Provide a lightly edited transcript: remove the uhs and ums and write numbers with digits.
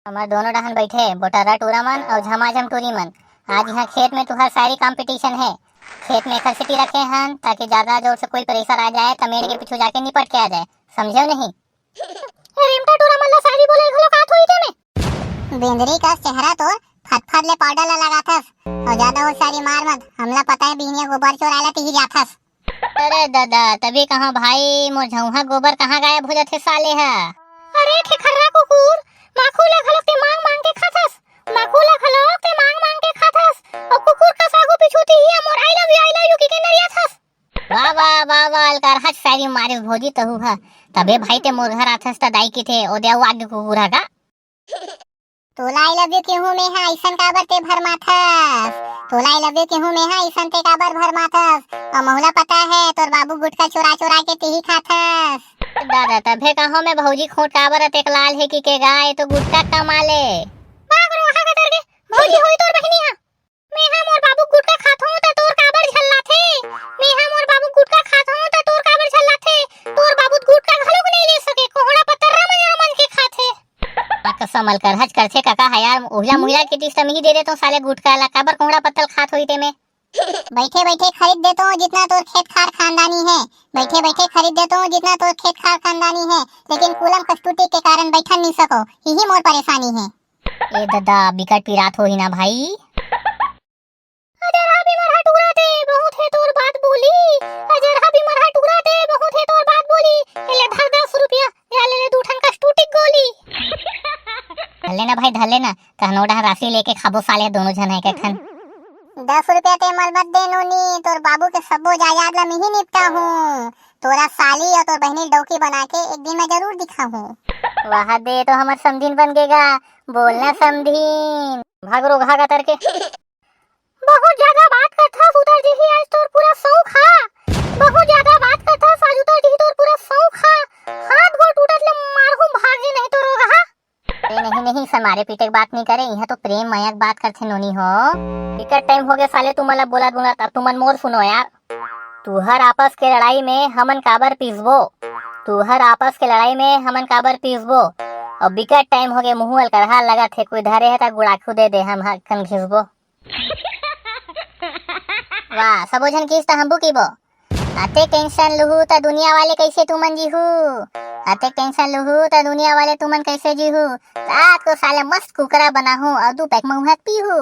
हमार दोनों डहन बैठे बोटारा टूरा मन और झमाझम टूरी मन। आज यहाँ खेत में तुहार सारी कंपटीशन है। खेत में खलसिटी रखे हन ताकि ज्यादा जोर से कोई प्रेशर आ जाए तो मेरे के पीछे जाके निपट के आ जाए, समझे नहीं? रेमटा टूरा मन ला सारी बोले घलो काथ होई ते में बेंदरी का चेहरा तो फटफट ले पाउडर ला लगाथस और ज्यादा हो सारी मार मत, हमला पता है बिहनिया गोबर चोराला तिही जाथस। अरे दादा तभी कहाँ भाई, मोर झउहा गोबर कहाँ गायब हो जाथे साले है। अरे थे खर्रा कुकुर, माखू ला घलो ते मांग मांग के खाथस, माखू ला घलो ते मांग मांग के खाथस और कुकुर का सागु पिछूती ही मोर आई लव यू की नरिया थस। वाह वाह वाह वाह अलकार हज सारी मारे भोजी तहु हा। तबे भाई ते मोर घर आथस त दाई की थे ओ देव आगे कुकुरा का। तोला आई लव यू केहू में है ऐसन काबर ते भर माथस, तोला आई लव यू केहू में है ऐसन ते काबर भर माथस और मोहला पता है तोर बाबू गुटका चुरा चुरा के तिही खाथस। दादा तभे कहो में भौजी खोट काबर अतेक लाल है कि के गाय तो गुटका कमा ले। बाग रो हा कतर के भौजी होई तोर बहिनी हा। मैं हा मोर बाबू गुटका खाथो त तोर काबर झल्ला थे, मैं हा मोर बाबू गुटका खाथो त तोर काबर झल्ला थे, तोर बाबू गुटका घलो नहीं ले सके, कोहड़ा पत्थर मन के खाथे। कसम अलकर हज करथे काका है यार, उहला मुहला के तीस तमी दे दे तो साले गुटका ला काबर कोंगड़ा पत्तल खात होई ते में। बैठे बैठे खरीद देता हूँ जितना तोर खेत खार खानदानी है, बैठे बैठे खरीद देता हूँ जितना तोर खेत खार खानदानी है, लेकिन कुलम कस्तूटी के कारण बैठन नहीं सको, यही मोर परेशानी है। ए दादा बिकट पिरात हो ही ना भाई। अजर हा भी मरहा टुकड़ा दे बहुत है तोर बात बोली, अजर हा भी मरहा टुकड़ा दे बहुत है तोर बात बोली, ले धर 10 रुपया या ले दू ठन कस्तूटी गोली। धर लेना भाई धर लेना, कहनोड़ा राशि लेके खाबो साले दोनों जन है के ठन। 10 रुपया ते मल मत दे नोनी, तोर बाबू के सबो जायदाद ला मैं ही निपटा हूँ, तोरा साली और तोर बहनी डौकी बना के एक दिन मैं जरूर दिखा हूँ। वहाँ दे तो हमार समधीन बन गेगा, बोलना समधीन भागरो घागा तर के। बहुत ज्यादा बात करथा उतर जी आज तोर पूरा सौ खा, बहुत ज्यादा बात करथा आज उतर जी तोर पूरा सौ खा, हाथ गोड़ टूटत ले मारहूं भागे नहीं तो रोगा। नहीं नहीं सर मारे पीटे की बात नहीं करे, यह तो प्रेम मयक बात करथे नोनी हो। टिकट टाइम हो गया साले, तुम मला बोला दूंगा तब तुमन मोर सुनो यार। तुहर आपस के लड़ाई में हमन काबर पीसबो, तुहर आपस के लड़ाई में हमन काबर पीसबो और बिकट टाइम हो गया मुँह अलकरहा लगा थे, कोई धरे है ता गुड़ाखू दे दे हम हकन घिसबो। वाह सबो झन किस ता हमबू कीबो, अते टेंशन लुहू ता दुनिया वाले कैसे तुमन जीहू, अते टेंशन लुहू ता दुनिया वाले तुमन कैसे जीहू, रात को साले मस्त कुकरा बना हूँ और 2 पैक महुआ पीहू।